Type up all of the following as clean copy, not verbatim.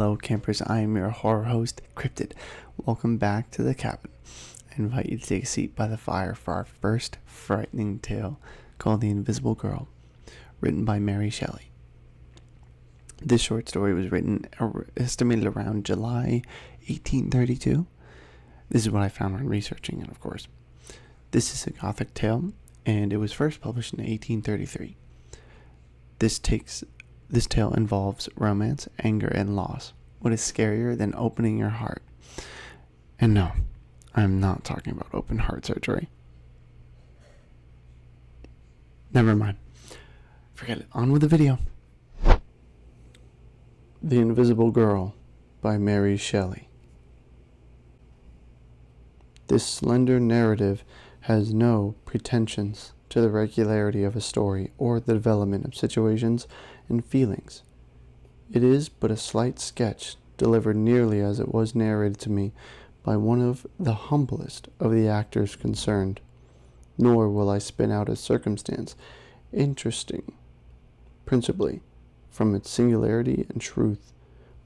Hello campers, I am your horror host, Cryptid. Welcome back to the cabin. I invite you to take a seat by the fire for our first frightening tale called The Invisible Girl, written by Mary Shelley. This short story was written estimated around July 1832. This is what I found when researching it, of course. This is a Gothic tale, and it was first published in 1833. This tale involves romance, anger, and loss. What is scarier than opening your heart? And no, I'm not talking about open heart surgery. Never mind. Forget it. On with the video. The Invisible Girl by Mary Shelley. This slender narrative has no pretensions to the regularity of a story or the development of situations and feelings. It is but a slight sketch, delivered nearly as it was narrated to me by one of the humblest of the actors concerned. Nor will I spin out a circumstance interesting principally from its singularity and truth,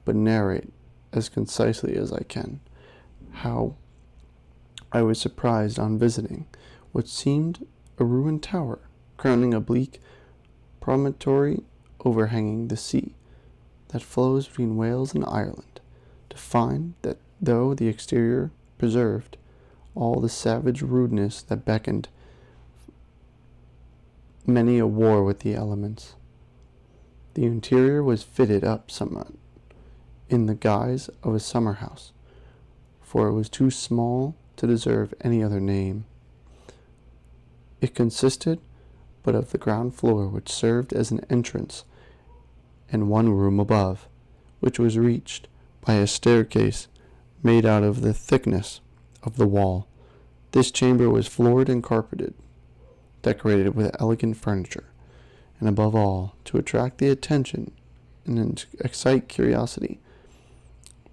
but narrate as concisely as I can how I was surprised on visiting what seemed a ruined tower crowning a bleak promontory overhanging the sea that flows between Wales and Ireland, to find that though the exterior preserved all the savage rudeness that beckoned many a war with the elements, the interior was fitted up somewhat in the guise of a summer house, for it was too small to deserve any other name. It consisted but of the ground floor, which served as an entrance, and one room above, which was reached by a staircase made out of the thickness of the wall. This chamber was floored and carpeted, decorated with elegant furniture, and above all, to attract the attention and excite curiosity,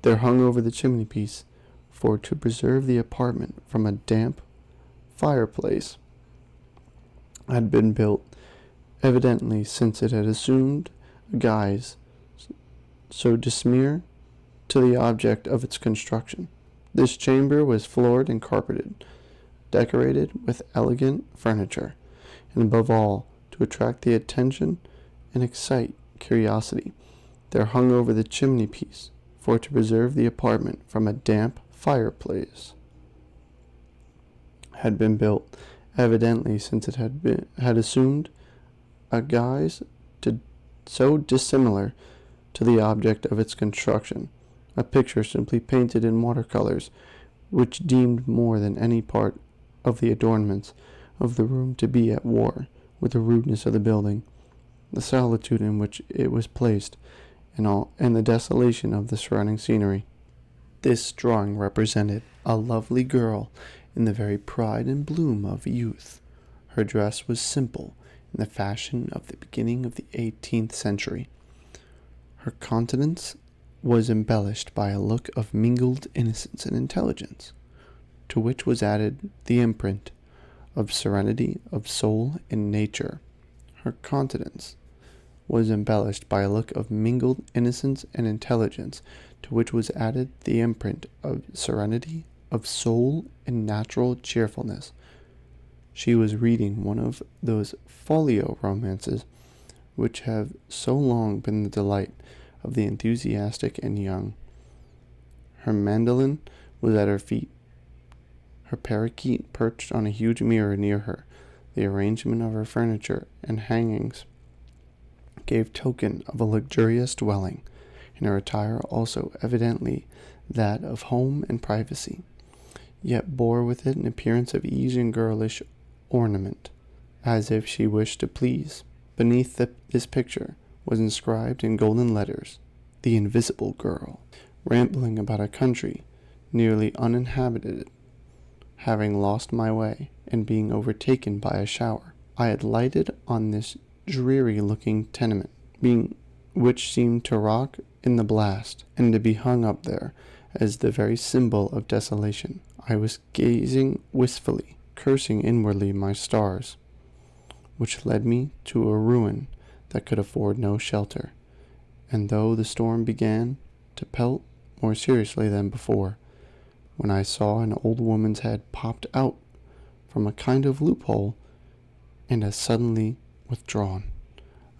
there hung over the chimney-piece, for to preserve the apartment from a damp fireplace, had been built, evidently since it had assumed a guise so dismere to the object of its construction. This chamber was floored and carpeted, decorated with elegant furniture, and above all, to attract the attention and excite curiosity, there hung over the chimney-piece, for to preserve the apartment from a damp fireplace, had been built, evidently since it had assumed a guise so dissimilar to the object of its construction, a picture simply painted in watercolors, which deemed more than any part of the adornments of the room to be at war with the rudeness of the building, the solitude in which it was placed, and the desolation of the surrounding scenery. This drawing represented a lovely girl in the very pride and bloom of youth. Her dress was simple, in the fashion of the beginning of the 18th century. Her countenance was embellished by a look of mingled innocence and intelligence, to which was added the imprint of serenity of soul and nature. Her countenance was embellished by a look of mingled innocence and intelligence, to which was added the imprint of serenity of soul and natural cheerfulness. She was reading one of those folio romances which have so long been the delight of the enthusiastic and young. Her mandolin was at her feet, her parakeet perched on a huge mirror near her. The arrangement of her furniture and hangings gave token of a luxurious dwelling, and her attire also evidently that of home and privacy, yet bore with it an appearance of ease and girlish ornament, as if she wished to please. Beneath this picture was inscribed in golden letters, "The Invisible Girl." Rambling about a country nearly uninhabited, having lost my way, and being overtaken by a shower, I had lighted on this dreary-looking tenement, which seemed to rock in the blast, and to be hung up there as the very symbol of desolation. I was gazing wistfully, cursing inwardly my stars, which led me to a ruin that could afford no shelter, and though the storm began to pelt more seriously than before, when I saw an old woman's head popped out from a kind of loophole and as suddenly withdrawn.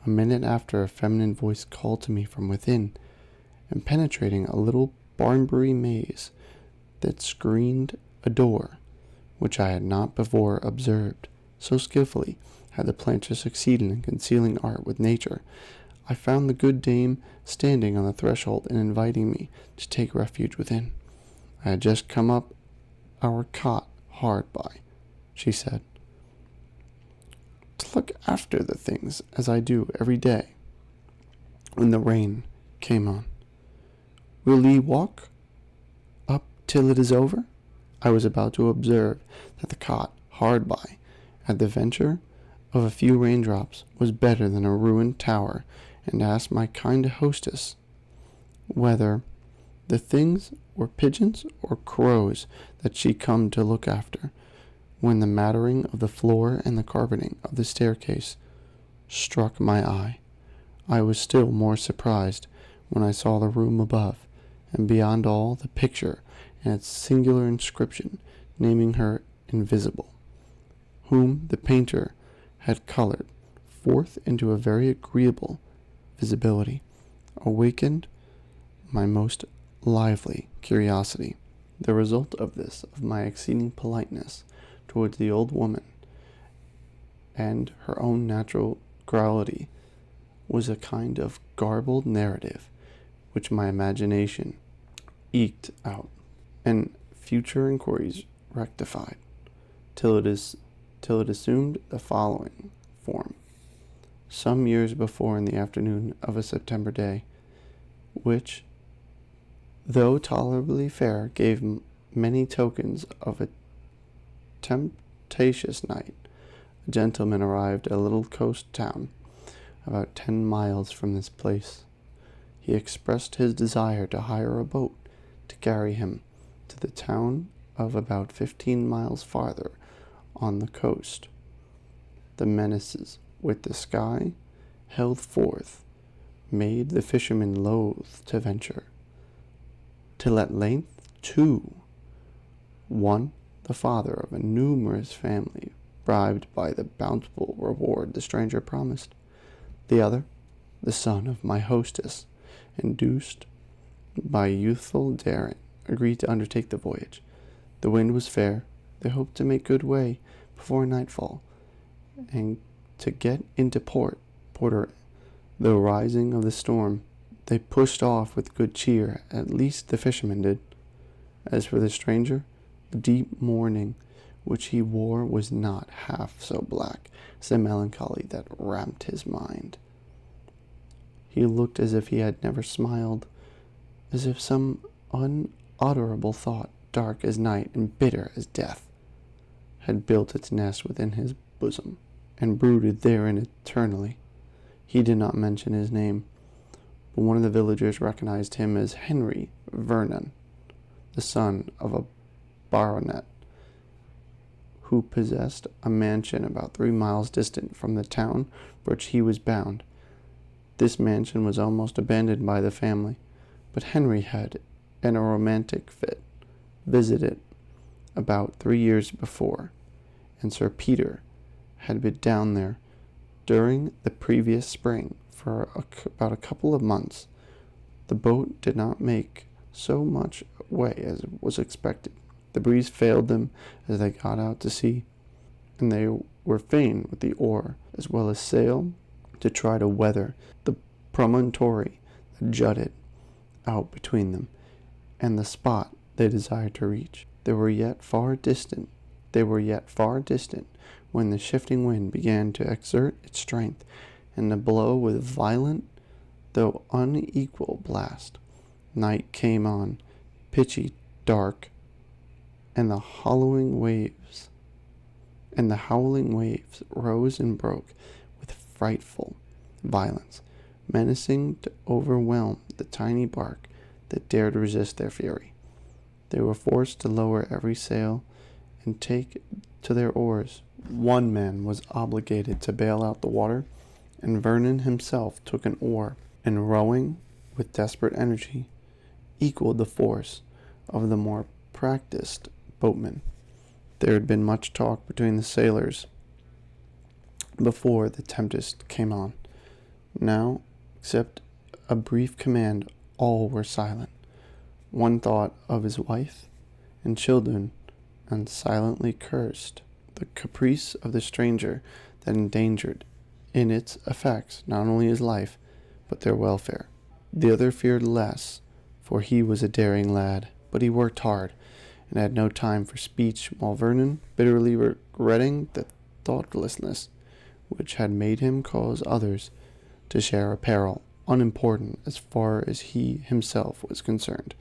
A minute after, a feminine voice called to me from within, and penetrating a little Barnbury maze that screened a door, which I had not before observed, so skillfully had the planter succeeded in concealing art with nature, I found the good dame standing on the threshold and inviting me to take refuge within. I had just come up our cot hard by, she said, to look after the things as I do every day, when the rain came on. Will ye walk up till it is over? I was about to observe that the cot hard by, at the venture of a few raindrops, was better than a ruined tower, and asked my kind hostess whether the things were pigeons or crows that she come to look after, when the mattering of the floor and the carpeting of the staircase struck my eye. I was still more surprised when I saw the room above, and beyond all, the picture and its singular inscription naming her invisible, whom the painter had colored forth into a very agreeable visibility, awakened my most lively curiosity. The result of this, of my exceeding politeness towards the old woman, and her own natural garrulity, was a kind of garbled narrative which my imagination eked out, and future inquiries rectified, till it assumed the following form. Some years before, in the afternoon of a September day, which, though tolerably fair, gave many tokens of a tempestuous night, a gentleman arrived at a little coast town about 10 miles from this place. He expressed his desire to hire a boat to carry him to the town of about 15 miles farther on the coast. The menaces with the sky held forth made the fisherman loath to venture, till at length one, the father of a numerous family, bribed by the bountiful reward the stranger promised; the other, the son of my hostess, induced by youthful daring, agreed to undertake the voyage. The wind was fair. They hoped to make good way before nightfall, and to get into Porter, though rising of the storm. They pushed off with good cheer, at least the fisherman did. As for the stranger, the deep mourning which he wore was not half so black as the melancholy that ramped his mind. He looked as if he had never smiled, as if some unutterable thought, dark as night and bitter as death, had built its nest within his bosom, and brooded therein eternally. He did not mention his name, but one of the villagers recognized him as Henry Vernon, the son of a baronet, who possessed a mansion about 3 miles distant from the town for which he was bound. This mansion was almost abandoned by the family, but Henry had, in a romantic fit, visited about 3 years before, and Sir Peter had been down there during the previous spring for about a couple of months. The boat did not make so much way as was expected. The breeze failed them as they got out to sea, and they were fain with the oar as well as sail to try to weather the promontory that jutted out between them and the spot they desired to reach. They were yet far distant when the shifting wind began to exert its strength and to blow with violent though unequal blast. Night came on, pitchy dark, and the howling waves rose and broke with frightful violence, menacing to overwhelm the tiny bark that dared resist their fury. They were forced to lower every sail and take to their oars. One man was obligated to bail out the water, and Vernon himself took an oar, and rowing with desperate energy equaled the force of the more practiced boatmen. There had been much talk between the sailors before the tempest came on. Now, except a brief command, all were silent. One thought of his wife and children, and silently cursed the caprice of the stranger that endangered in its effects not only his life, but their welfare. The other feared less, for he was a daring lad, but he worked hard, and had no time for speech, while Vernon, bitterly regretting the thoughtlessness which had made him cause others to share a peril, unimportant as far as he himself was concerned,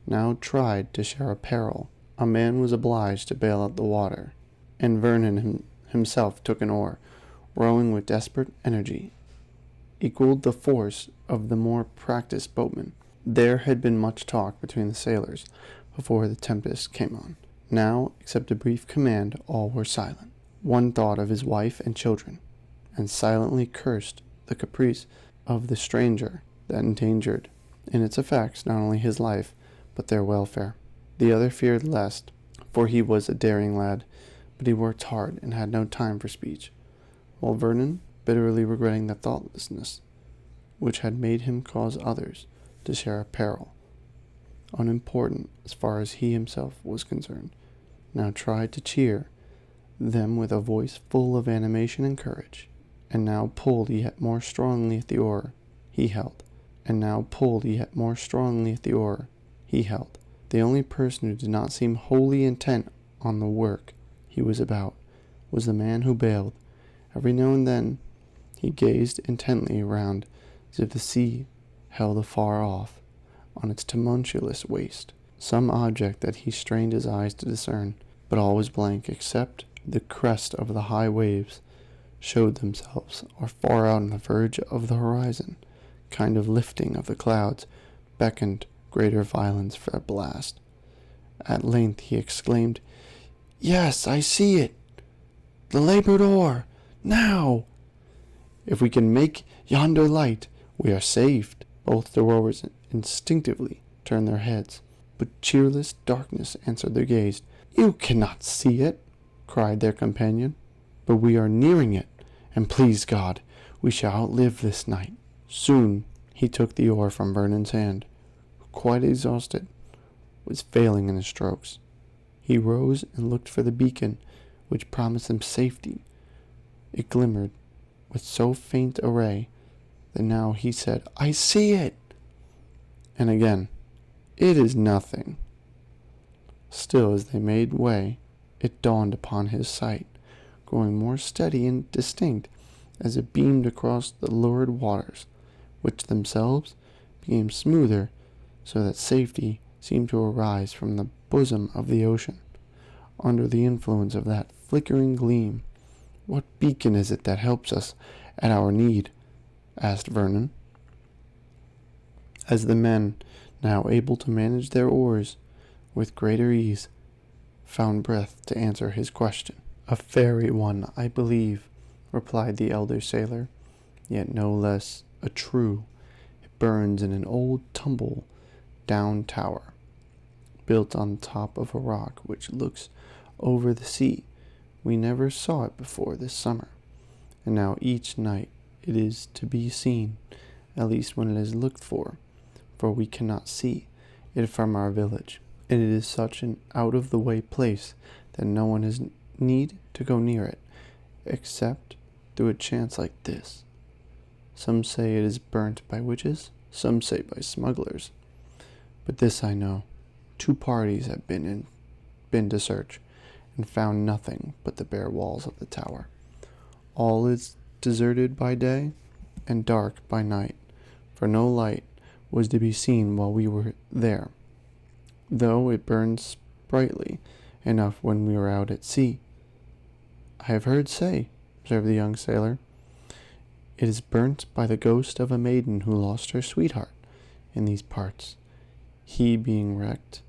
now tried to share a peril. A man was obliged to bail out the water, and Vernon himself took an oar, rowing with desperate energy, equaled the force of the more practiced boatmen. There had been much talk between the sailors before the tempest came on. Now, except a brief command, all were silent. One thought of his wife and children, and silently cursed the caprice of the stranger that endangered in its effects not only his life, but their welfare. The other feared lest, for he was a daring lad, but he worked hard and had no time for speech, while Vernon, bitterly regretting the thoughtlessness which had made him cause others to share a peril, unimportant as far as he himself was concerned, now tried to cheer them with a voice full of animation and courage, and now pulled yet more strongly at the oar he held, The only person who did not seem wholly intent on the work he was about was the man who bailed. Every now and then he gazed intently around, as if the sea held afar off, on its tumultuous waste, some object that he strained his eyes to discern, but all was blank, except the crest of the high waves showed themselves, or far out on the verge of the horizon, kind of lifting of the clouds beckoned greater violence for a blast. At length he exclaimed, "Yes, I see it! The larboard oar! Now! If we can make yonder light, we are saved." Both the rowers instinctively turned their heads, but cheerless darkness answered their gaze. "You cannot see it," cried their companion, "but we are nearing it, and please God, we shall outlive this night." Soon he took the oar from Vernon's hand, who, quite exhausted, was failing in his strokes. He rose and looked for the beacon which promised him safety. It glimmered with so faint a ray that now he said, "I see it!" And again, "It is nothing." Still, as they made way, it dawned upon his sight, growing more steady and distinct as it beamed across the lurid waters, which themselves became smoother, so that safety seemed to arise from the bosom of the ocean, under the influence of that flickering gleam. "What beacon is it that helps us at our need?" asked Vernon, as the men, now able to manage their oars with greater ease, found breath to answer his question. "A fairy one, I believe," replied the elder sailor, "yet no less a true. It burns in an old tumble-down tower, built on top of a rock which looks over the sea. We never saw it before this summer, and now each night it is to be seen, at least when it is looked for we cannot see it from our village, and it is such an out-of-the-way place that no one has need to go near it, except through a chance like this. Some say it is burnt by witches, some say by smugglers, but this I know, 2 parties have been to search, and found nothing but the bare walls of the tower. All is deserted by day, and dark by night, for no light was to be seen while we were there, though it burns brightly enough when we are out at sea." "I have heard say," observed the young sailor, "it is burnt by the ghost of a maiden who lost her sweetheart in these parts, he being wrecked,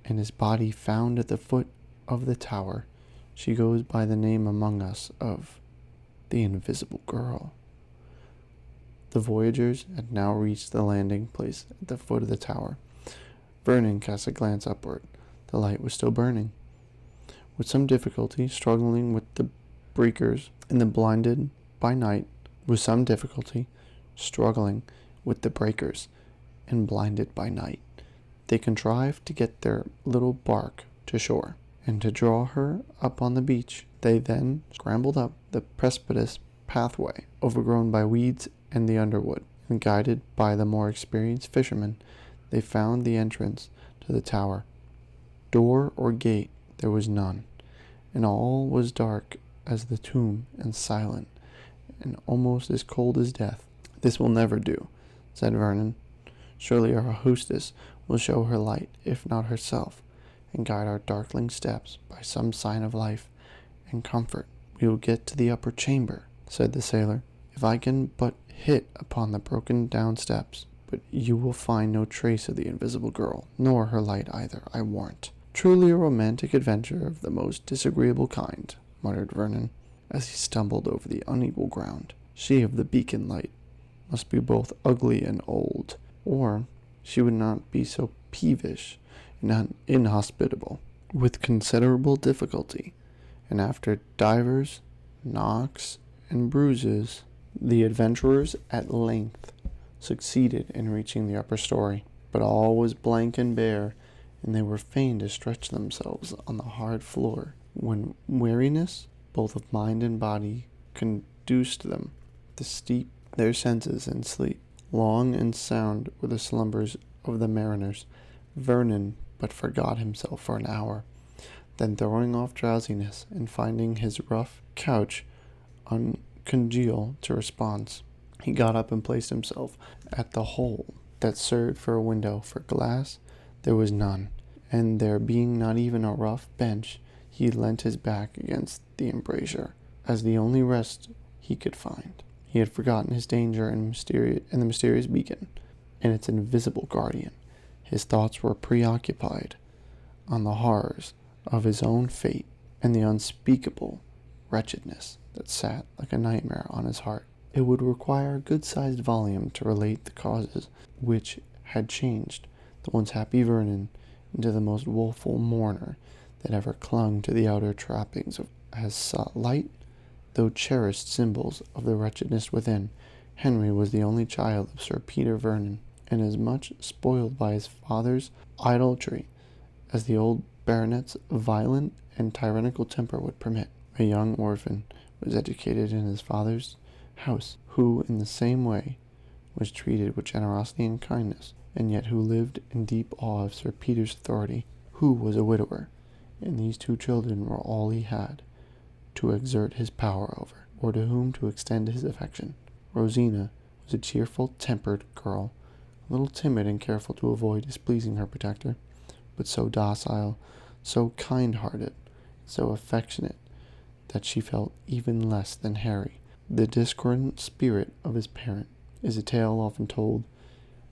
and his body found at the foot of the tower. She goes by the name among us of the Invisible Girl." The voyagers had now reached the landing place at the foot of the tower, Vernon cast a glance upward. The light was still burning. With some difficulty, struggling with the breakers and the blinded by night, with some difficulty, struggling with the breakers and blinded by night, they contrived to get their little bark to shore, and to draw her up on the beach. They then scrambled up the precipitous pathway, overgrown by weeds and the underwood, and guided by the more experienced fishermen, they found the entrance to the tower. Door or gate there was none, and all was dark as the tomb and silent, and almost as cold as death. "This will never do," said Vernon. "Surely our hostess will show her light, if not herself, and guide our darkling steps by some sign of life and comfort." "We will get to the upper chamber," said the sailor, "if I can but hit upon the broken down steps. But you will find no trace of the invisible girl, nor her light either, I warrant." "Truly a romantic adventure of the most disagreeable kind," muttered Vernon, as he stumbled over the unequal ground. "She of the beacon light must be both ugly and old, or she would not be so peevish and inhospitable." With considerable difficulty, and after divers knocks and bruises, the adventurers at length succeeded in reaching the upper story. But all was blank and bare, and they were fain to stretch themselves on the hard floor, when weariness, both of mind and body, conduced them to steep their senses in sleep. Long and sound were the slumbers of the mariners. Vernon but forgot himself for an hour. Then, throwing off drowsiness, and finding his rough couch uncongenial to repose, he got up and placed himself at the hole that served for a window. For glass there was none, and there being not even a rough bench, he leant his back against the embrasure, as the only rest he could find. He had forgotten his danger and the mysterious beacon, and its invisible guardian. His thoughts were preoccupied on the horrors of his own fate, and the unspeakable wretchedness that sat like a nightmare on his heart. It would require a good-sized volume to relate the causes which had changed the once happy Vernon into the most woeful mourner that ever clung to the outer trappings of as slight, though cherished symbols of the wretchedness within. Henry was the only child of Sir Peter Vernon, and as much spoiled by his father's idolatry as the old baronet's violent and tyrannical temper would permit. A young orphan was educated in his father's house, who in the same way was treated with generosity and kindness, and yet who lived in deep awe of Sir Peter's authority, who was a widower, and these two children were all he had to exert his power over, or to whom to extend his affection. Rosina was a cheerful, tempered girl, a little timid and careful to avoid displeasing her protector, but so docile, so kind-hearted, so affectionate, that she felt even less than Harry the discordant spirit of his parent. Is a tale often told.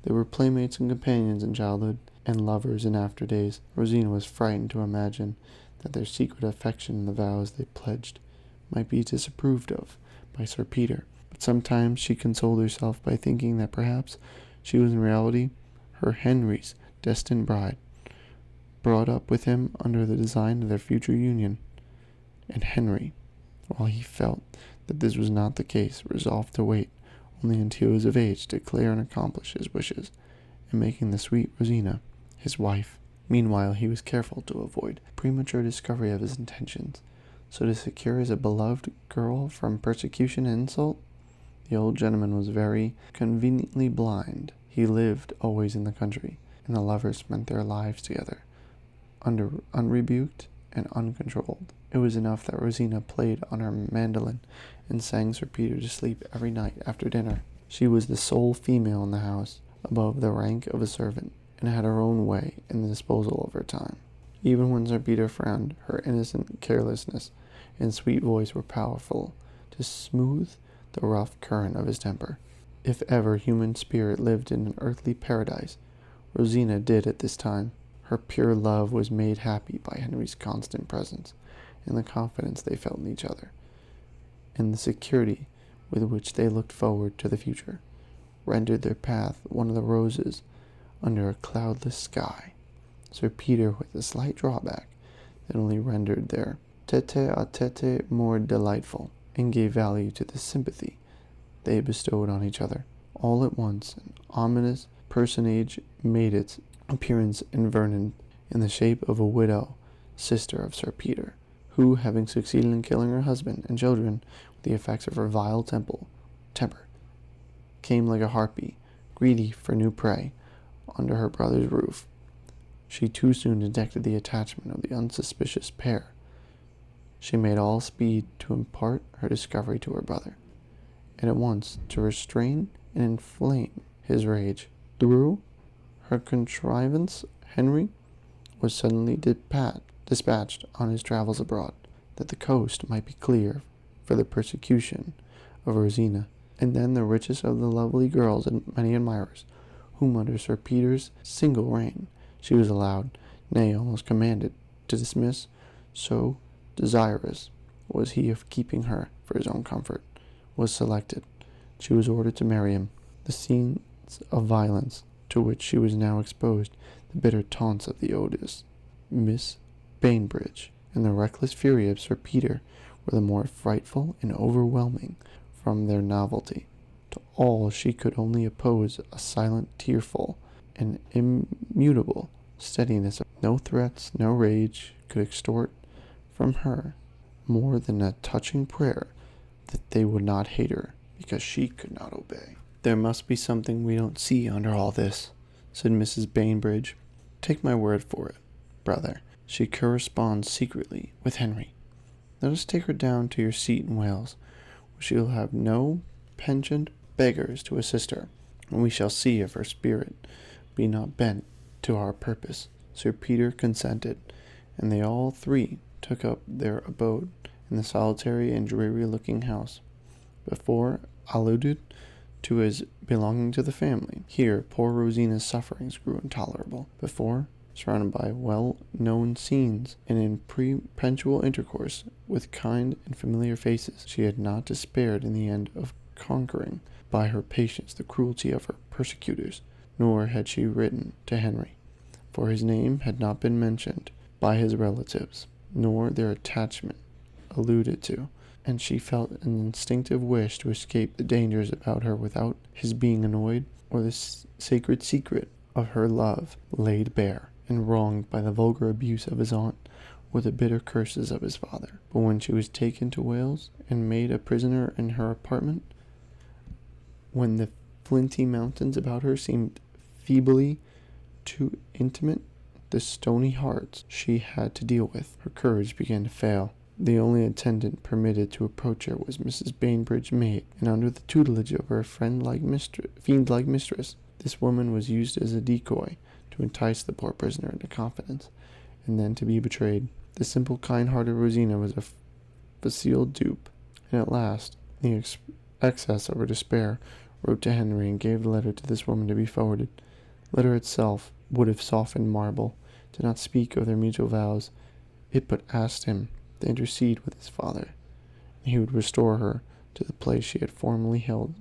They were playmates and companions in childhood, and lovers in after days. Rosina was frightened to imagine that their secret affection and the vows they pledged might be disapproved of by Sir Peter, but sometimes she consoled herself by thinking that perhaps she was in reality her Henry's destined bride, brought up with him under the design of their future union. And Henry, while he felt that this was not the case, resolved to wait only until he was of age to declare and accomplish his wishes in making the sweet Rosina his wife. Meanwhile, he was careful to avoid premature discovery of his intentions, so to secure his beloved girl from persecution and insult. The old gentleman was very conveniently blind. He lived always in the country, and the lovers spent their lives together, unrebuked and uncontrolled. It was enough that Rosina played on her mandolin and sang Sir Peter to sleep every night after dinner. She was the sole female in the house, above the rank of a servant, and had her own way in the disposal of her time. Even when Sir Peter frowned, her innocent carelessness and sweet voice were powerful to smooth the rough current of his temper. If ever human spirit lived in an earthly paradise, Rosina did at this time. Her pure love was made happy by Henry's constant presence, and the confidence they felt in each other, and the security with which they looked forward to the future, rendered their path one of the roses under a cloudless sky. Sir Peter with a slight drawback that only rendered their tete-a-tete more delightful, and gave value to the sympathy they bestowed on each other. All at once an ominous personage made its appearance in Vernon in the shape of a widow, sister of Sir Peter, who, having succeeded in killing her husband and children with the effects of her vile temper, came like a harpy, greedy for new prey, under her brother's roof. She too soon detected the attachment of the unsuspicious pair. She made all speed to impart her discovery to her brother, and at once to restrain and inflame his rage. Through her contrivance, Henry was suddenly dispatched on his travels abroad, that the coast might be clear for the persecution of Rosina, and then the richest of the lovely girls had many admirers, whom under Sir Peter's single reign she was allowed, nay, almost commanded, to dismiss, so desirous was he of keeping her for his own comfort. Was selected. She was ordered to marry him. The scenes of violence to which she was now exposed, the bitter taunts of the odious Miss Bainbridge, and the reckless fury of Sir Peter were the more frightful and overwhelming from their novelty. To all she could only oppose a silent, tearful, and immutable steadiness. No threats, no rage could extort from her more than a touching prayer that they would not hate her because she could not obey. There must be something we don't see under all this, said Mrs. Bainbridge. Take my word for it, brother. She corresponds secretly with Henry. Let us take her down to your seat in Wales, where she will have no pensioned beggars to assist her, and we shall see if her spirit be not bent to our purpose. Sir Peter consented, and they all three took up their abode in the solitary and dreary-looking house, before alluded to as belonging to the family. Here poor Rosina's sufferings grew intolerable. Before, surrounded by well-known scenes, and in perpetual intercourse with kind and familiar faces, she had not despaired in the end of conquering by her patience the cruelty of her persecutors, nor had she written to Henry, for his name had not been mentioned by his relatives, nor their attachment alluded to, and she felt an instinctive wish to escape the dangers about her without his being annoyed, or the sacred secret of her love laid bare and wronged by the vulgar abuse of his aunt, or the bitter curses of his father. But when she was taken to Wales and made a prisoner in her apartment, when the flinty mountains about her seemed feebly to intimate the stony hearts she had to deal with, her courage began to fail. The only attendant permitted to approach her was Mrs. Bainbridge's maid, and under the tutelage of her fiend-like mistress, this woman was used as a decoy to entice the poor prisoner into confidence, and then to be betrayed. The simple, kind-hearted Rosina was a facile dupe, and at last, in the excess of her despair, wrote to Henry and gave the letter to this woman to be forwarded. The letter itself would have softened marble, did not speak of their mutual vows. It but asked him to intercede with his father, and he would restore her to the place she had formerly held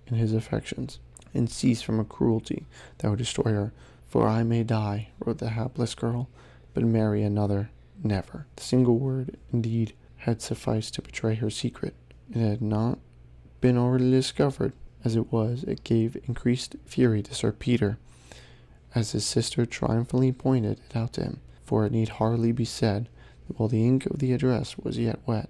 in his affections, and cease from a cruelty that would destroy her. For I may die, wrote the hapless girl, but marry another never. The single word, indeed, had sufficed to betray her secret. It had not been already discovered. As it was, it gave increased fury to Sir Peter, as his sister triumphantly pointed it out to him, for it need hardly be said that while the ink of the address was yet wet,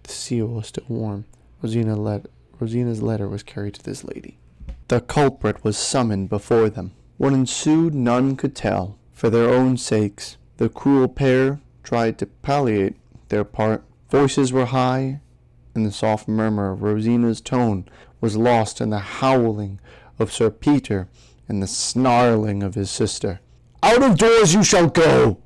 the seal was still warm. Rosina's letter was carried to this lady. The culprit was summoned before them. What ensued none could tell. For their own sakes, the cruel pair tried to palliate their part. Voices were high, and the soft murmur of Rosina's tone was lost in the howling of Sir Peter and the snarling of his sister. "Out of doors you shall go,"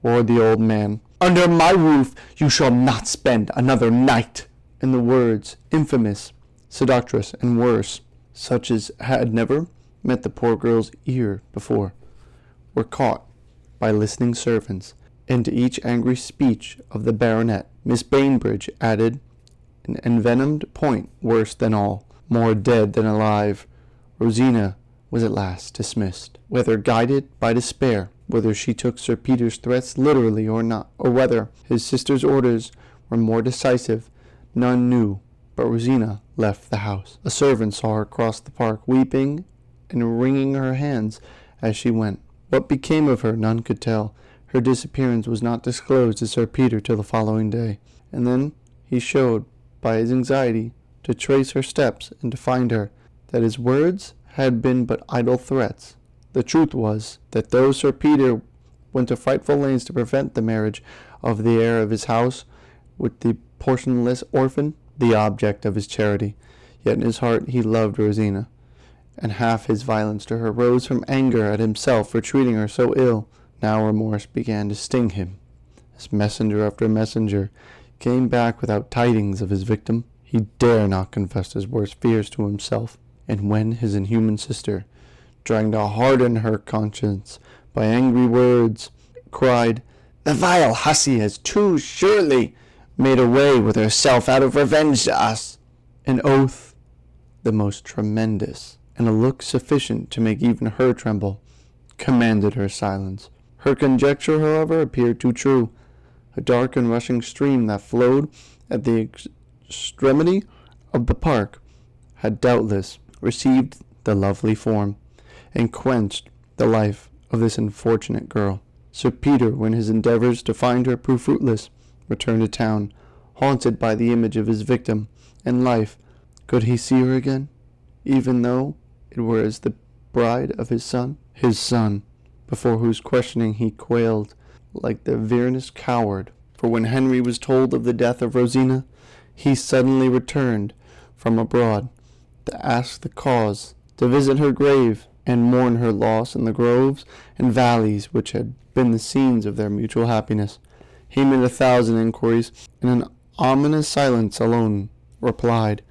roared the old man. "Under my roof you shall not spend another night." And the words, infamous, seductress, and worse, such as had never met the poor girl's ear before, were caught by listening servants, and to each angry speech of the baronet, Miss Bainbridge added an envenomed point worse than all. More dead than alive, Rosina was at last dismissed. Whether guided by despair whether she took Sir Peter's threats literally or not, or whether his sister's orders were more decisive, none knew, but Rosina left the house. A servant saw her cross the park, weeping and wringing her hands as she went. What became of her none could tell. Her disappearance was not disclosed to Sir Peter till the following day, and then he showed, by his anxiety, to trace her steps and to find her, that his words had been but idle threats. The truth was that though Sir Peter went to frightful lengths to prevent the marriage of the heir of his house with the portionless orphan, the object of his charity, yet in his heart he loved Rosina, and half his violence to her rose from anger at himself for treating her so ill. Now remorse began to sting him, as messenger after messenger came back without tidings of his victim. He dare not confess his worst fears to himself, and when his inhuman sister, trying to harden her conscience by angry words, cried, "The vile hussy has too surely made away with herself out of revenge to us," an oath the most tremendous, and a look sufficient to make even her tremble, commanded her silence. Her conjecture, however, appeared too true. A dark and rushing stream that flowed at the extremity of the park had doubtless received the lovely form and quenched the life of this unfortunate girl. Sir Peter, when his endeavors to find her proved fruitless, returned to town, haunted by the image of his victim and life. Could he see her again, even though it were as the bride of his son, before whose questioning he quailed like the veronous coward? For when Henry was told of the death of Rosina, he suddenly returned from abroad to ask the cause, to visit her grave, and mourn her loss in the groves and valleys which had been the scenes of their mutual happiness. He made 1,000 inquiries, and an ominous silence alone replied.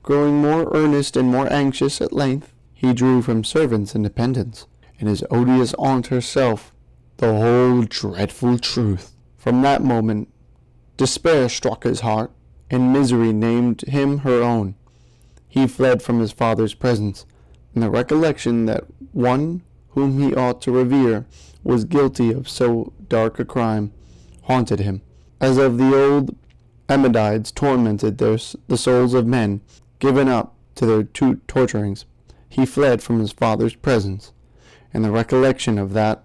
Growing more earnest and more anxious, at length he drew from servants and dependents, and his odious aunt herself, the whole dreadful truth. From that moment despair struck his heart, and misery named him her own. He fled from his father's presence, and the recollection that one whom he ought to revere was guilty of so dark a crime haunted him. As of the old Emmedides tormented the souls of men given up to their torturings, he fled from his father's presence, and the recollection of that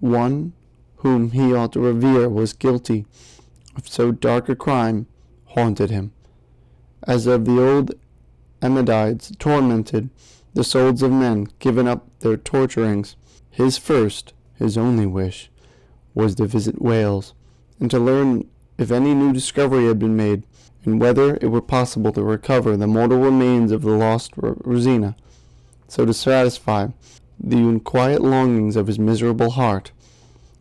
one whom he ought to revere was guilty of so dark a crime haunted him. As of the old Emmedides tormented the souls of men given up their torturings, his first, his only wish, was to visit Wales, and to learn if any new discovery had been made, and whether it were possible to recover the mortal remains of the lost Rosina, so to satisfy the unquiet longings of his miserable heart.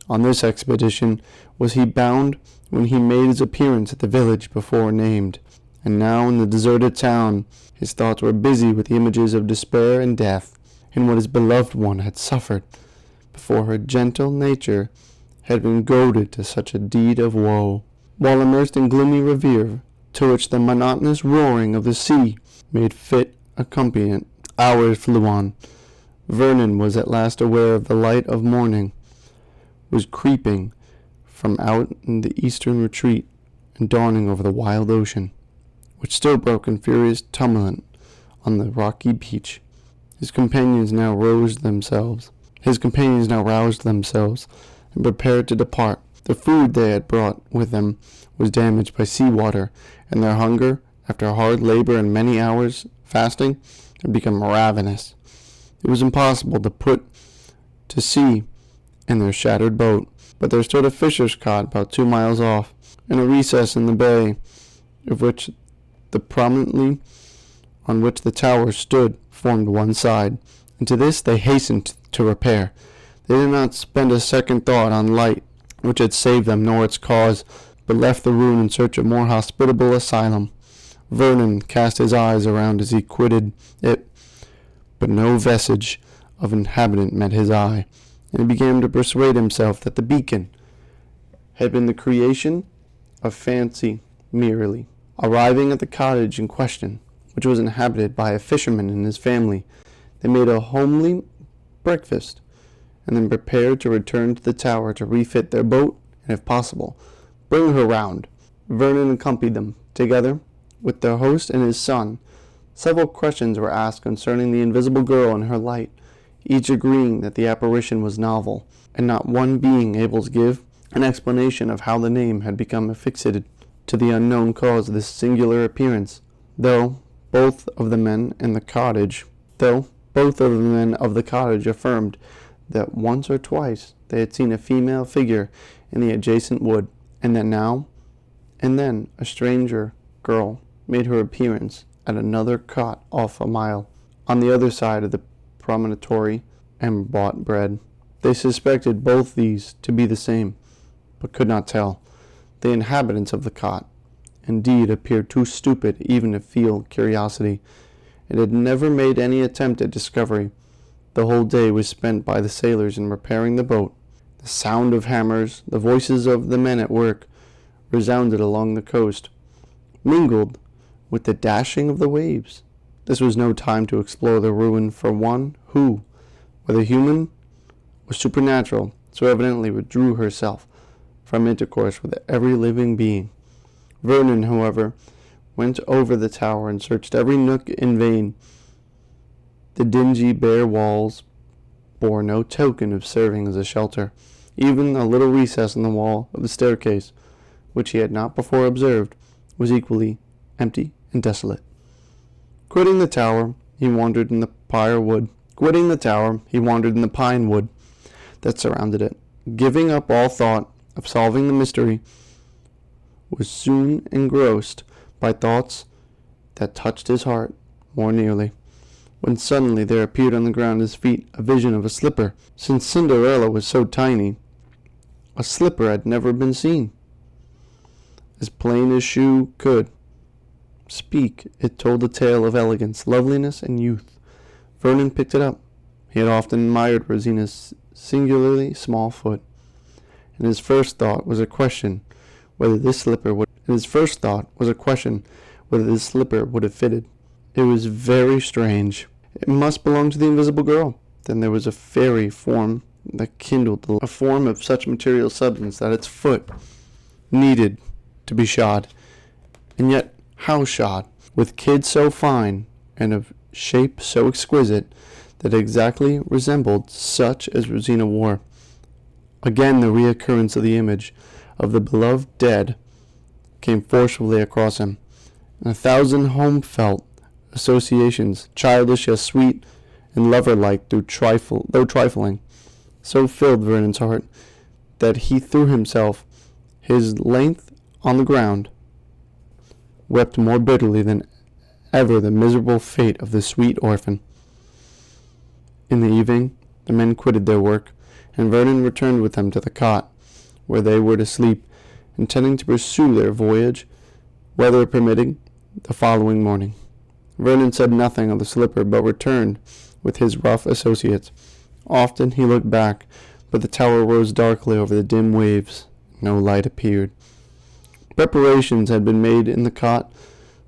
On this expedition was he bound when he made his appearance at the village before named, and now in the deserted town his thoughts were busy with the images of despair and death, and what his beloved one had suffered before her gentle nature had been goaded to such a deed of woe. While immersed in gloomy reverie, to which the monotonous roaring of the sea made fit accompaniment, hours flew on. Vernon was at last aware of the light of morning was creeping from out in the eastern retreat and dawning over the wild ocean, which still broke in furious tumult on the rocky beach. His companions now roused themselves and prepared to depart. The food they had brought with them was damaged by sea water, and their hunger, after hard labor and many hours fasting, had become ravenous. It was impossible to put to sea in their shattered boat, but there stood a fisher's cot about 2 miles off, in a recess in the bay, of which the promontory on which the tower stood formed one side, and to this they hastened to repair. They did not spend a second thought on light which had saved them, nor its cause, but left the ruin in search of more hospitable asylum. Vernon cast his eyes around as he quitted it, but no vestige of inhabitant met his eye, and he began to persuade himself that the beacon had been the creation of fancy merely. Arriving at the cottage in question, which was inhabited by a fisherman and his family, they made a homely breakfast, and then prepared to return to the tower to refit their boat and, if possible, bring her round. Vernon accompanied them. Together with their host and his son, several questions were asked concerning the invisible girl and her light, each agreeing that the apparition was novel, and not one being able to give an explanation of how the name had become affixed to the unknown cause of this singular appearance, though both of the men of the cottage affirmed that once or twice they had seen a female figure in the adjacent wood, and that now and then a stranger girl made her appearance at another cot off a mile on the other side of the promontory and bought bread. They suspected both these to be the same, but could not tell. The inhabitants of the cot, indeed, appeared too stupid even to feel curiosity, and had never made any attempt at discovery. The whole day was spent by the sailors in repairing the boat. The sound of hammers, the voices of the men at work, resounded along the coast, mingled with the dashing of the waves. This was no time to explore the ruin for one who, whether human or supernatural, so evidently withdrew herself from intercourse with every living being. Vernon, however, went over the tower and searched every nook in vain. The dingy, bare walls bore no token of serving as a shelter. Even a little recess in the wall of the staircase, which he had not before observed, was equally empty and desolate. Quitting the tower, he wandered in the pine wood that surrounded it. Giving up all thought of solving the mystery, was soon engrossed by thoughts that touched his heart more nearly, when suddenly there appeared on the ground at his feet a vision of a slipper. Since Cinderella was so tiny, a slipper had never been seen. As plain as shoe could speak, it told a tale of elegance, loveliness, and youth. Vernon picked it up. He had often admired Rosina's singularly small foot, and his first thought was a question whether this slipper would have fitted. It was very strange. It must belong to the invisible girl. Then there was a fairy form that kindled, a form of such material substance that its foot needed to be shod. And yet, how shod? With kid so fine, and of shape so exquisite, that it exactly resembled such as Rosina wore. Again the reoccurrence of the image of the beloved dead came forcefully across him, and 1,000 home-felt associations, childish yet sweet and lover-like though trifling, so filled Vernon's heart that he threw himself his length on the ground, wept more bitterly than ever the miserable fate of the sweet orphan. In the evening, the men quitted their work, and Vernon returned with them to the cot, where they were to sleep, intending to pursue their voyage, weather permitting, the following morning. Vernon said nothing of the slipper, but returned with his rough associates. Often he looked back, but the tower rose darkly over the dim waves. No light appeared. Preparations had been made in the cot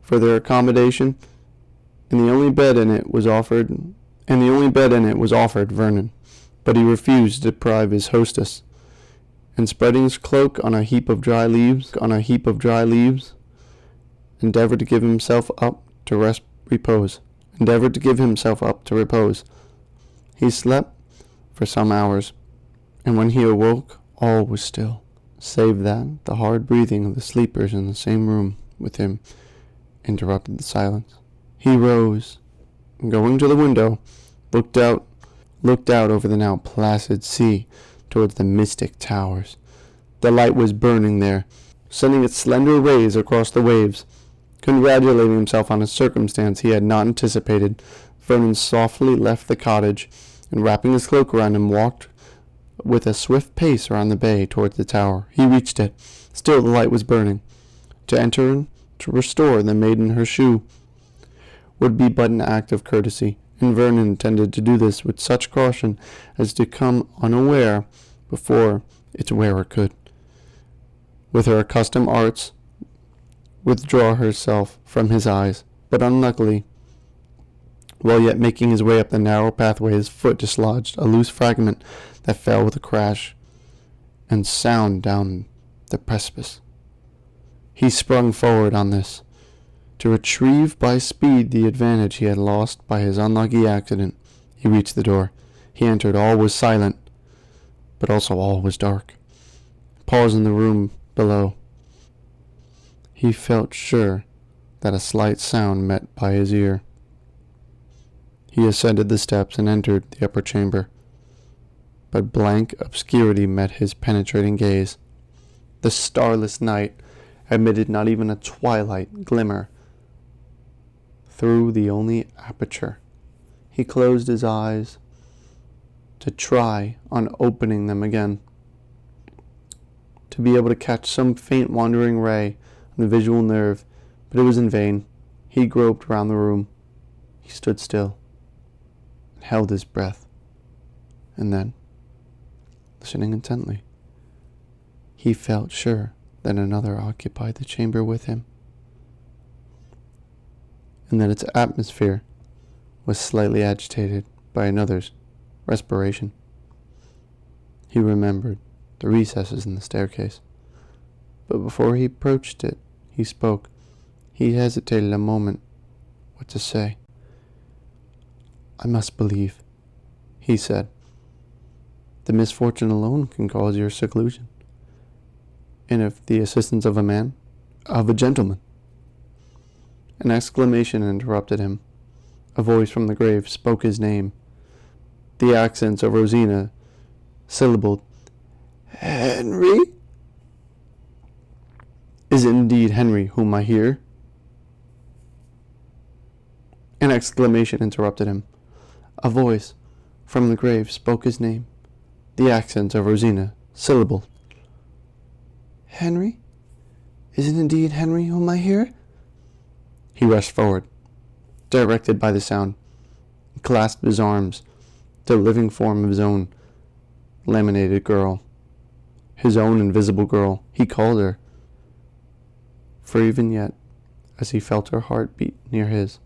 for their accommodation, and the only bed in it was offered Vernon, but he refused to deprive his hostess, and spreading his cloak on a heap of dry leaves, endeavored to give himself up to repose. He slept for some hours, and when he awoke, all was still, save that the hard breathing of the sleepers in the same room with him interrupted the silence. He rose, and going to the window, looked out over the now placid sea towards the mystic towers. The light was burning there, sending its slender rays across the waves. Congratulating himself on a circumstance he had not anticipated, Vernon softly left the cottage, and wrapping his cloak around him, walked with a swift pace around the bay towards the tower. He reached it. Still the light was burning. To enter and to restore the maiden her shoe would be but an act of courtesy, and Vernon intended to do this with such caution as to come unaware before its wearer could, with her accustomed arts, withdraw herself from his eyes. But unluckily, While yet making his way up the narrow pathway, his foot dislodged a loose fragment that fell with a crash and sound down the precipice. He sprung forward on this, to retrieve by speed the advantage he had lost by his unlucky accident. He reached the door. He entered. All was silent, but also all was dark. Paused in the room below, he felt sure that a slight sound met by his ear. He ascended the steps and entered the upper chamber, but blank obscurity met his penetrating gaze. The starless night admitted not even a twilight glimmer through the only aperture. He closed his eyes to try on opening them again, to be able to catch some faint wandering ray on the visual nerve, but it was in vain. He groped round the room. He stood still and held his breath, and then, listening intently, he felt sure that another occupied the chamber with him, and that its atmosphere was slightly agitated by another's respiration. He remembered the recesses in the staircase, but before he approached it, he spoke. He hesitated a moment what to say. "I must believe," he said. "The misfortune alone can cause your seclusion. And if the assistance of a gentleman." An exclamation interrupted him. A voice from the grave spoke his name. The accents of Rosina syllabled, "Henry? Is it indeed Henry whom I hear?" An exclamation interrupted him. A voice from the grave spoke his name. The accents of Rosina syllabled, "Henry? Is it indeed Henry whom I hear?" He rushed forward, directed by the sound, and clasped his arms to the living form of his own laminated girl. His own invisible girl, he called her. For even yet, as he felt her heart beat near his,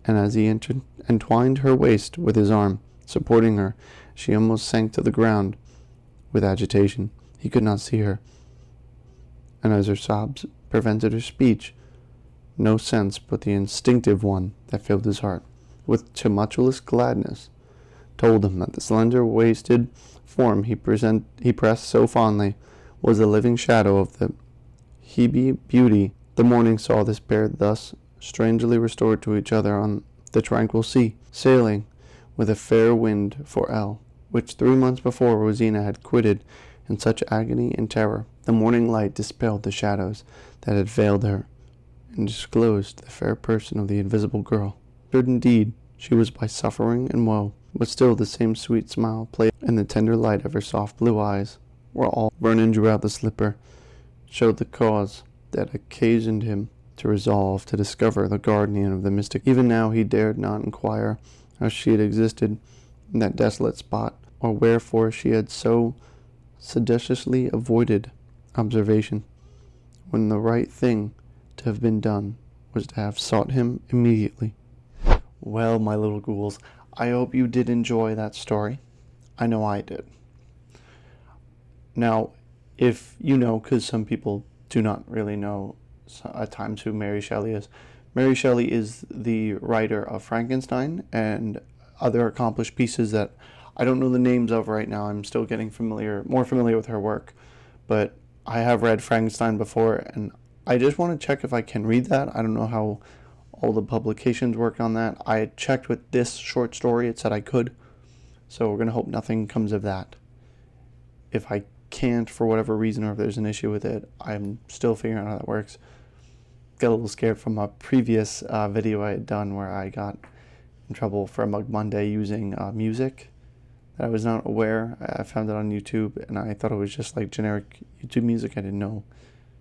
and as he entwined her waist with his arm, supporting her, she almost sank to the ground with agitation. He could not see her, and as her sobs prevented her speech, no sense but the instinctive one that filled his heart with tumultuous gladness told him that the slender-waisted form he pressed so fondly was the living shadow of the Hebe beauty. The morning saw this pair thus strangely restored to each other on the tranquil sea, sailing with a fair wind for L, which 3 months before Rosina had quitted in such agony and terror. The morning light dispelled the shadows that had veiled her, and disclosed the fair person of the invisible girl. Good indeed she was by suffering and woe, but still the same sweet smile played in the tender light of her soft blue eyes, while all Vernon drew out the slipper, showed the cause that occasioned him to resolve to discover the guardian of the mystic. Even now he dared not inquire how she had existed in that desolate spot, or wherefore she had so sedulously avoided observation, when the right thing to have been done was to have sought him immediately. Well, my little ghouls, I hope you did enjoy that story. I know I did. Now, if you know, because some people do not really know at times who Mary Shelley is. Mary Shelley is the writer of Frankenstein and other accomplished pieces that I don't know the names of right now. I'm still getting more familiar with her work, but I have read Frankenstein before, and I just want to check if I can read that. I don't know how all the publications work on that. I checked with this short story. It said I could, so we're going to hope nothing comes of that. If I can't, for whatever reason, or if there's an issue with it, I'm still figuring out how that works. Got a little scared from a previous video I had done where I got in trouble for a Mug Monday using music that I was not aware. I found it on YouTube, and I thought it was just like generic YouTube music. I didn't know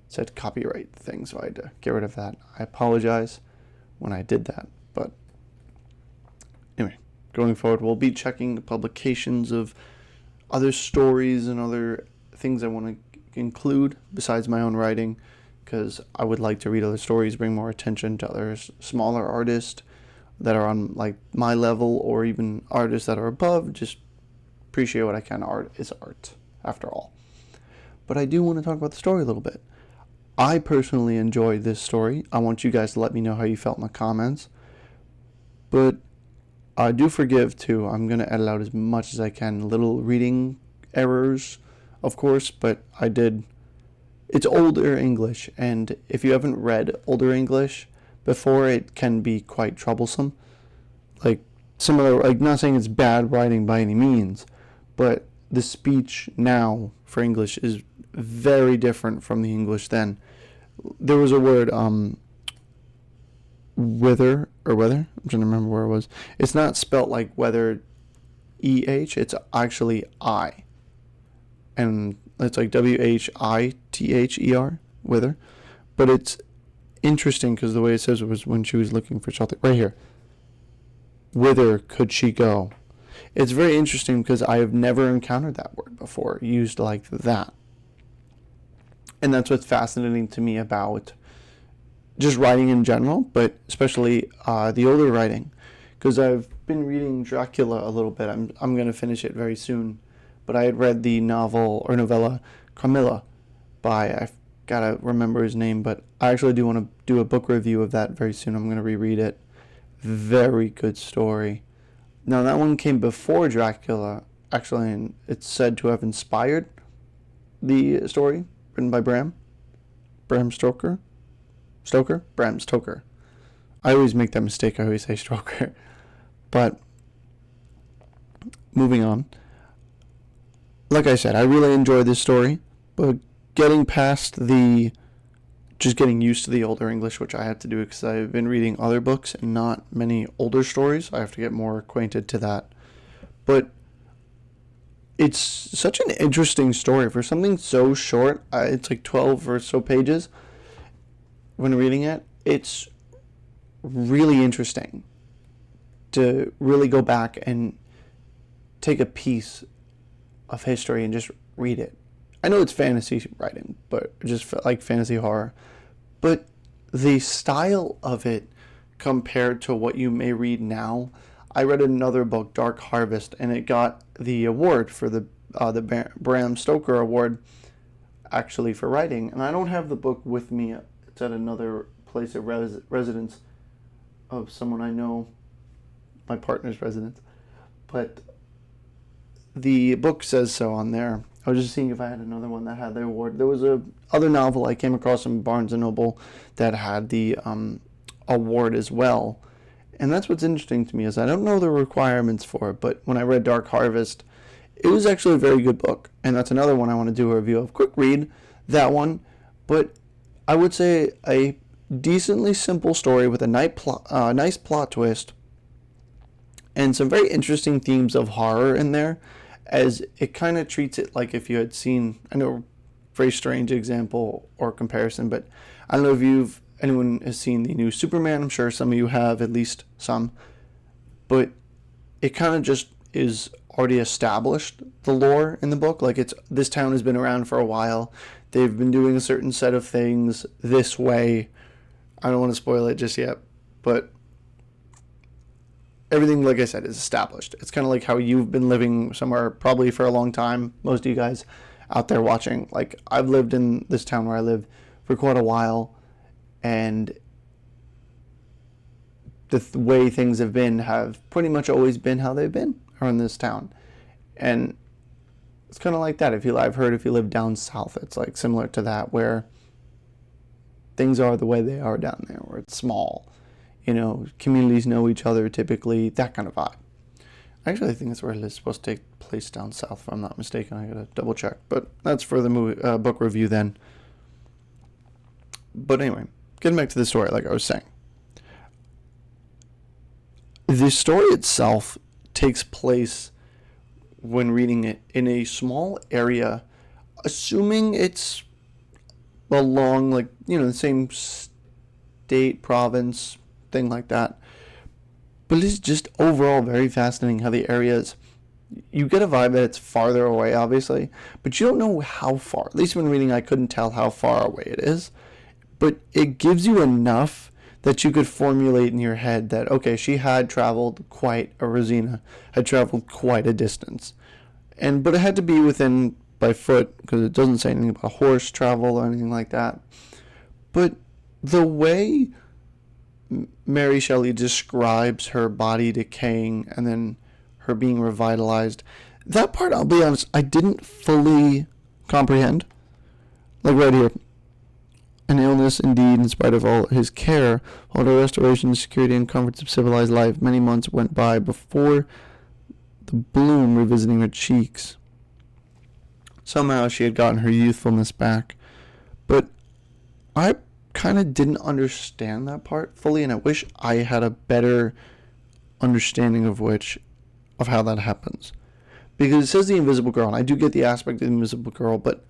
it said copyright thing, so I had to get rid of that. I apologize when I did that, but anyway, going forward, we'll be checking the publications of other stories and other things I want to include besides my own writing, because I would like to read other stories, bring more attention to other smaller artists, that are on like my level, or even artists that are above. Just appreciate what I can. Art is art, after all. But I do want to talk about the story a little bit. I personally enjoyed this story. I want you guys to let me know how you felt in the comments. But I do forgive too. I'm going to edit out as much as I can. Little reading errors, of course, but I did. It's older English, and if you haven't read older English before, it can be quite troublesome. Like, similar, like, not saying it's bad writing by any means, but the speech now for English is very different from the English then. There was a word, wither, or weather. I'm trying to remember where it was. It's not spelt like weather, EH. It's actually I. And it's like WHITHER, wither. But it's interesting because the way it says it was when she was looking for shelter. Right here. Whither could she go? It's very interesting because I have never encountered that word before, used like that. And that's what's fascinating to me about just writing in general, but especially the older writing. Because I've been reading Dracula a little bit. I'm going to finish it very soon. But I had read the novel or novella Camilla by, I gotta remember his name, but I actually do want to do a book review of that very soon. I'm going to reread it. Very good story. Now, that one came before Dracula, actually, and it's said to have inspired the story written by Bram Stoker. Bram Stoker. I always make that mistake. I always say Stoker. But moving on. Like I said, I really enjoyed this story, but getting past just getting used to the older English, which I had to do because I've been reading other books and not many older stories. I have to get more acquainted to that. But it's such an interesting story for something so short. It's like 12 or so pages. When reading it, it's really interesting to really go back and take a piece of history and just read it. I know it's fantasy writing, but just like fantasy horror. But the style of it compared to what you may read now, I read another book, Dark Harvest, and it got the award for the Bram Stoker Award, actually, for writing. And I don't have the book with me. It's at another place of residence of someone I know, my partner's residence. But the book says so on there. I was just seeing if I had another one that had the award. There was a other novel I came across in Barnes & Noble that had the award as well. And that's what's interesting to me is I don't know the requirements for it, but when I read Dark Harvest, it was actually a very good book. And that's another one I want to do a review of. Quick read, that one. But I would say a decently simple story with a nice plot twist and some very interesting themes of horror in there, as it kind of treats it like if you had seen, I know, very strange example or comparison, but I don't know if anyone has seen the new Superman. I'm sure some of you have, at least some. But it kind of just is already established, the lore in the book. Like, this town has been around for a while. They've been doing a certain set of things this way. I don't want to spoil it just yet, but everything, like I said, is established. It's kind of like how you've been living somewhere probably for a long time. Most of you guys out there watching, like, I've lived in this town where I live for quite a while, and the way things have pretty much always been how they've been around this town. And it's kind of like that. I've heard if you live down south, it's like similar to that, where things are the way they are down there, where it's small. You know, communities know each other typically, that kind of vibe. Actually, I think that's where it is supposed to take place, down south, if I'm not mistaken. I gotta double check. But that's for the book review then. But anyway, getting back to the story, like I was saying. The story itself takes place, when reading it, in a small area, assuming it's along, like, the same state, province, thing like that. But it's just overall very fascinating how the area is. You get a vibe that it's farther away, obviously, but you don't know how far. At least when reading, I couldn't tell how far away it is. But it gives you enough that you could formulate in your head that, okay, she had traveled quite, or Rosina had traveled quite a distance. But it had to be within by foot, because it doesn't say anything about horse travel or anything like that. But the way Mary Shelley describes her body decaying and then her being revitalized, that part, I'll be honest, I didn't fully comprehend. Like right here. An illness indeed, in spite of all his care, all the restoration, security, and comforts of civilized life. Many months went by before the bloom revisiting her cheeks. Somehow she had gotten her youthfulness back. But I kind of didn't understand that part fully, and I wish I had a better understanding of how that happens. Because it says the Invisible Girl, and I do get the aspect of the Invisible Girl, but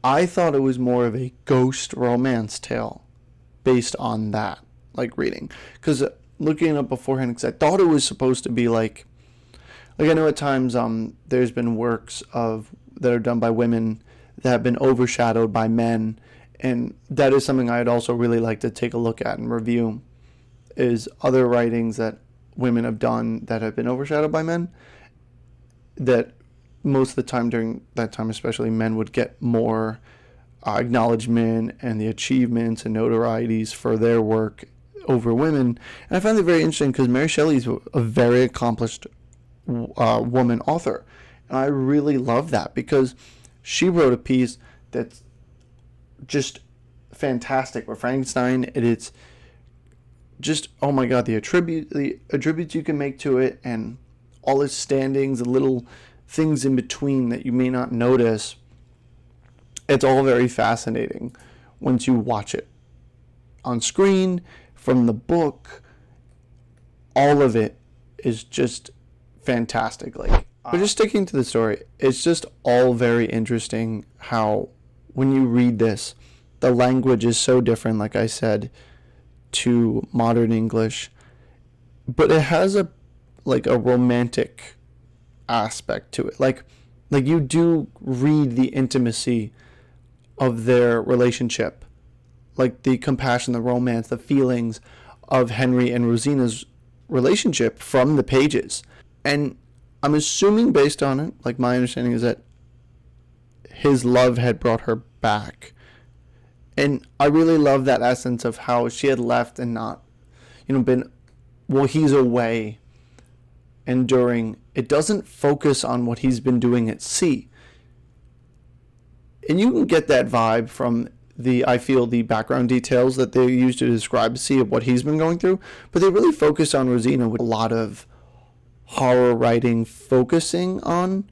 I thought it was more of a ghost romance tale based on that, like reading. Because looking it up beforehand, because I thought it was supposed to be like I know at times there's been works that are done by women that have been overshadowed by men, and that is something I'd also really like to take a look at and review, is other writings that women have done that have been overshadowed by men, that most of the time during that time especially, men would get more acknowledgement and the achievements and notorieties for their work over women. And I find it very interesting because Mary Shelley is a very accomplished woman author, and I really love that because she wrote a piece that's just fantastic with Frankenstein, and it's just, oh my god, the attributes you can make to it, and all its standings and little things in between that you may not notice. It's all very fascinating once you watch it on screen, from the book. All of it is just fantastic. But just sticking to the story, it's just all very interesting how when you read this, the language is so different, like I said, to modern English, but it has a romantic aspect to it. Like you do read the intimacy of their relationship, like the compassion, the romance, the feelings of Henry and Rosina's relationship from the pages. And I'm assuming based on it, like my understanding is that his love had brought her back. And I really love that essence of how she had left and not, he's away. And it doesn't focus on what he's been doing at sea. And you can get that vibe from the background details that they use to describe sea of what he's been going through. But they really focus on Rosina with a lot of horror writing focusing on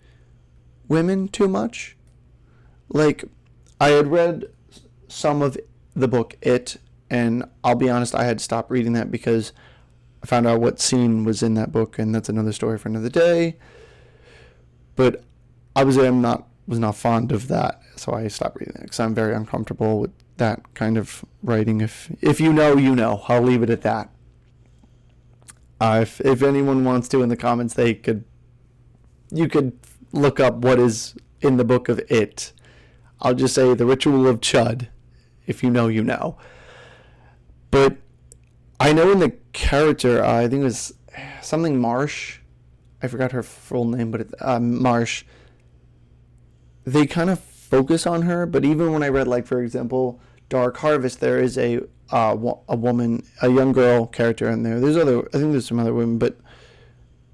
women too much. Like, I had read some of the book It, and I'll be honest, I had to stop reading that because I found out what scene was in that book, and that's another story for another day. But I was not fond of that, so I stopped reading it because I'm very uncomfortable with that kind of writing. If you know, you know. I'll leave it at that. If anyone wants to in the comments, you could look up what is in the book of It. I'll just say The Ritual of Chud. If you know, you know. But I know in the character, I think it was something Marsh. I forgot her full name, but Marsh. They kind of focus on her, but even when I read, like, for example, Dark Harvest, there is a woman, a young girl character in there. I think there's some other women, but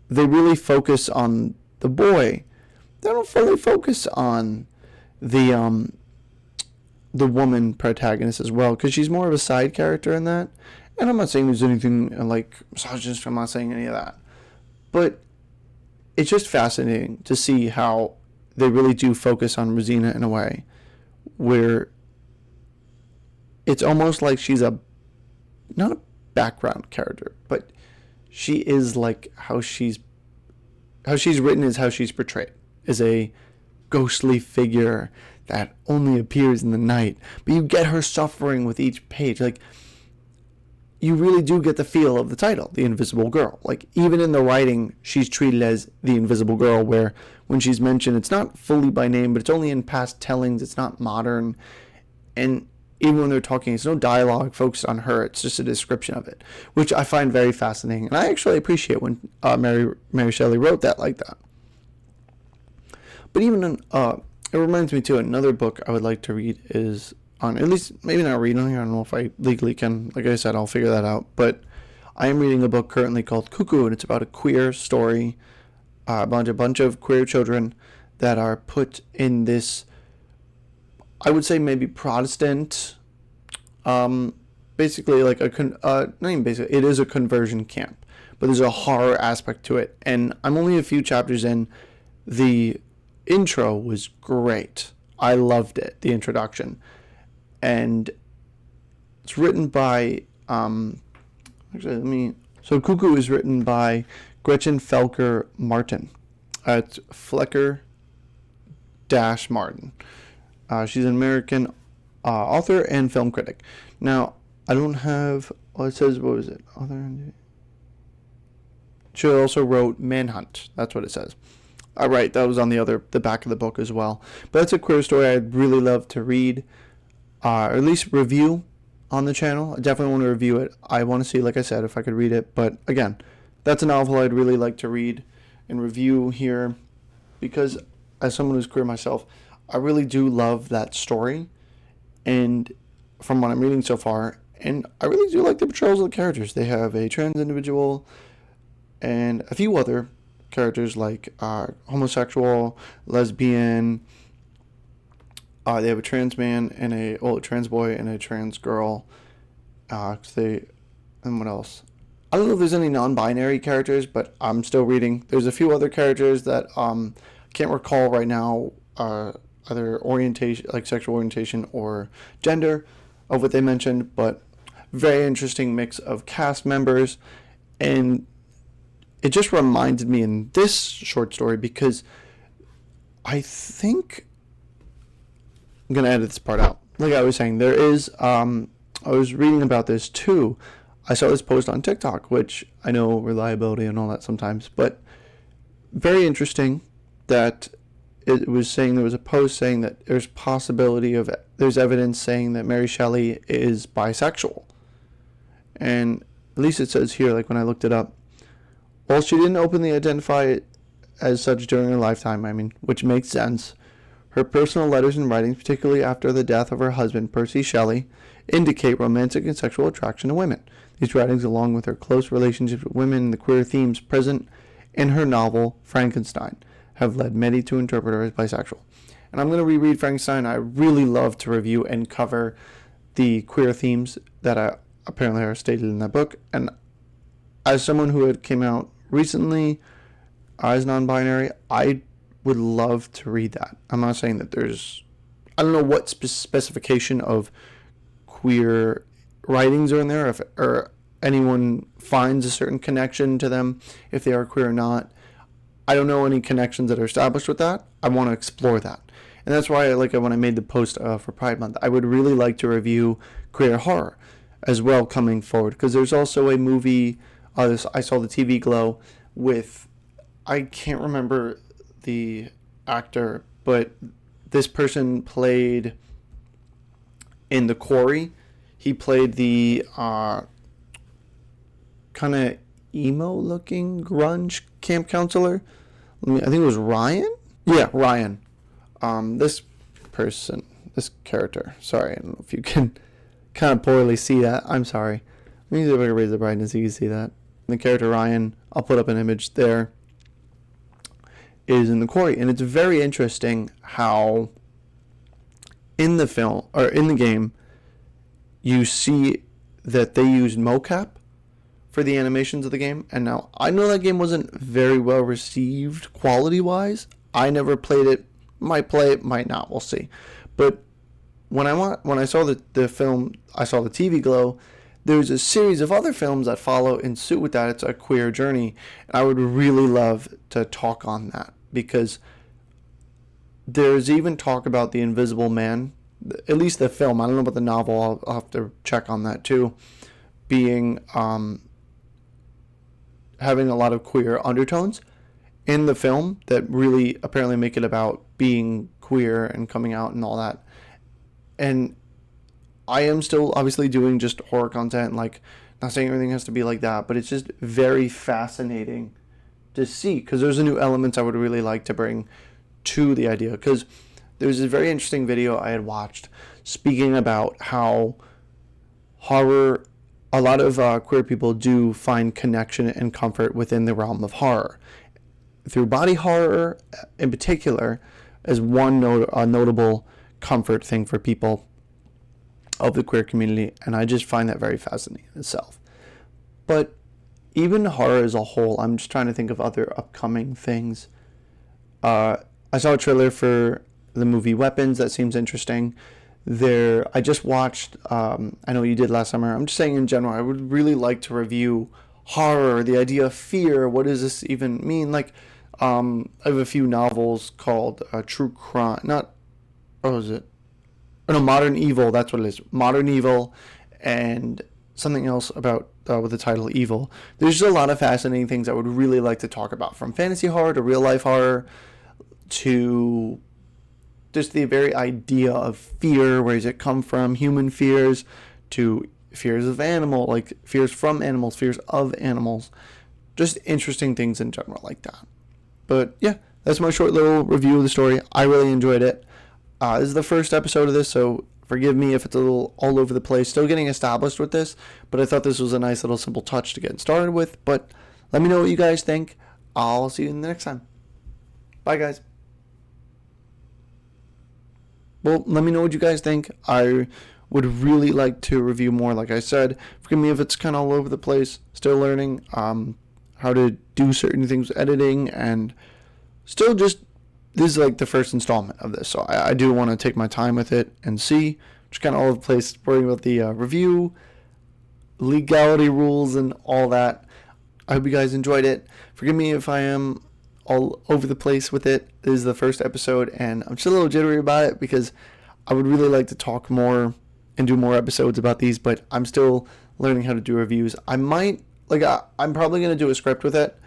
they really focus on the boy. They don't fully focus on the woman protagonist as well, because she's more of a side character in that. And I'm not saying there's anything like misogynist. I'm not saying any of that, but it's just fascinating to see how they really do focus on Rosina in a way where it's almost like she's not a background character, but she is like how she's written is how she's portrayed, as a ghostly figure that only appears in the night. But you get her suffering with each page. Like, you really do get the feel of the title, The Invisible Girl. Like, even in the writing, she's treated as the Invisible Girl, where when she's mentioned, it's not fully by name, but it's only in past tellings. It's not modern. And even when they're talking, it's no dialogue focused on her. It's just a description of it, which I find very fascinating. And I actually appreciate when Mary Shelley wrote that like that. But even it reminds me too, another book I would like to read is on, at least maybe not reading, I don't know if I legally can. Like I said, I'll figure that out. But I am reading a book currently called Cuckoo, and it's about a queer story, about a bunch of queer children that are put in this, I would say maybe Protestant, basically like not even basically, it is a conversion camp, but there's a horror aspect to it. And I'm only a few chapters in. The intro was great. I loved it, the introduction. And it's written by, so Cuckoo is written by Gretchen Felker Martin. It's Flecker-Martin. She's an American author and film critic. Now, I don't have, it says, what was it? She also wrote Manhunt. That's what it says. Right, that was on the back of the book as well. But that's a queer story I'd really love to read, or at least review on the channel. I definitely want to review it. I want to see, like I said, if I could read it. But again, that's a novel I'd really like to read and review here, because as someone who's queer myself, I really do love that story, and from what I'm reading so far, and I really do like the portrayals of the characters. They have a trans individual and a few other characters like homosexual, lesbian. They have a trans man and a trans boy and a trans girl. And what else? I don't know if there's any non-binary characters, but I'm still reading. There's a few other characters that can't recall right now, either orientation, like sexual orientation or gender, of what they mentioned. But very interesting mix of cast members, and it just reminded me in this short story, because I think I'm going to edit this part out. Like I was saying, there is, I was reading about this too. I saw this post on TikTok, which I know reliability and all that sometimes, but very interesting that it was saying, there was a post saying that there's evidence saying that Mary Shelley is bisexual. And at least it says here, like when I looked it up, while she didn't openly identify it as such during her lifetime, which makes sense, her personal letters and writings, particularly after the death of her husband, Percy Shelley, indicate romantic and sexual attraction to women. These writings, along with her close relationships with women and the queer themes present in her novel, Frankenstein, have led many to interpret her as bisexual. And I'm going to reread Frankenstein. I really love to review and cover the queer themes that apparently are stated in that book. And as someone who had came out recently as non-binary, I would love to read that. I'm not saying that I don't know what specification of queer writings are in there, or anyone finds a certain connection to them, if they are queer or not. I don't know any connections that are established with that. I want to explore that. And that's why, when I made the post for Pride Month, I would really like to review queer horror as well coming forward, because there's also a movie, I saw the TV Glow with, I can't remember the actor, but this person played in The Quarry. He played the kind of emo-looking grunge camp counselor. I think it was Ryan? Yeah, Ryan. This character. Sorry, I don't know if you can kind of poorly see that. I'm sorry. Let me see if I can raise the brightness so you can see that. The character Ryan, I'll put up an image there, is in The Quarry. And it's very interesting how in the film, or in the game, you see that they used mocap for the animations of the game. And now, I know that game wasn't very well received quality-wise. I never played it. Might play it, might not. We'll see. But when I saw the film, I saw the TV Glow, there's a series of other films that follow in suit with that. It's a queer journey. And I would really love to talk on that, because there's even talk about The Invisible Man, at least the film. I don't know about the novel. I'll have to check on that too. Being having a lot of queer undertones in the film that really apparently make it about being queer and coming out and all that. And I am still obviously doing just horror content, like, not saying everything has to be like that, but it's just very fascinating to see, because there's a new elements I would really like to bring to the idea. Because there's a very interesting video I had watched speaking about how horror, a lot of queer people do find connection and comfort within the realm of horror. Through body horror in particular, as one notable comfort thing for people of the queer community, and I just find that very fascinating in itself. But even horror as a whole, I'm just trying to think of other upcoming things. I saw a trailer for the movie Weapons that seems interesting. I just watched, I know you did last summer, I'm just saying in general, I would really like to review horror, the idea of fear, what does this even mean? Like, I have a few novels called True Crime, Modern Evil, that's what it is, Modern Evil, and something else about, with the title Evil. There's just a lot of fascinating things I would really like to talk about, from fantasy horror to real life horror, to just the very idea of fear, where does it come from, human fears, to fears of animal, like fears from animals, fears of animals, just interesting things in general like that. But yeah, that's my short little review of the story. I really enjoyed it. This is the first episode of this, so forgive me if it's a little all over the place. Still getting established with this, but I thought this was a nice little simple touch to get started with. But let me know what you guys think. I'll see you in the next time. Bye, guys. Well, let me know what you guys think. I would really like to review more, like I said. Forgive me if it's kind of all over the place. Still learning how to do certain things with editing, and still just, this is like the first installment of this. So I do want to take my time with it and see. Just kind of all over the place, worrying about the review, legality rules, and all that. I hope you guys enjoyed it. Forgive me if I am all over the place with it. This is the first episode, and I'm just a little jittery about it because I would really like to talk more and do more episodes about these, but I'm still learning how to do reviews. I'm probably going to do a script with it.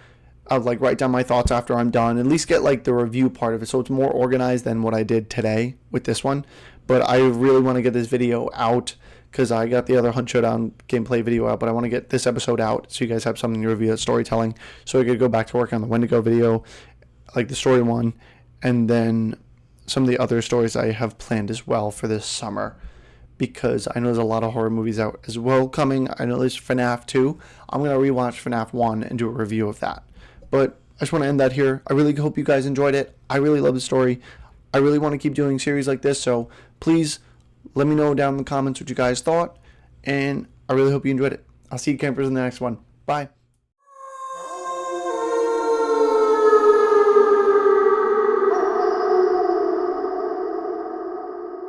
I'll write down my thoughts after I'm done, at least get the review part of it, so it's more organized than what I did today with this one. But I really want to get this video out, because I got the other Hunt Showdown gameplay video out, but I want to get this episode out so you guys have something to review, storytelling, so I could go back to work on the Wendigo video, like the story one, and then some of the other stories I have planned as well for this summer, because I know there's a lot of horror movies out as well coming. I know there's FNAF 2. I'm going to rewatch FNAF 1 and do a review of that. But I just want to end that here. I really hope you guys enjoyed it. I really love the story. I really want to keep doing series like this, so please let me know down in the comments what you guys thought, and I really hope you enjoyed it. I'll see you campers in the next one. Bye.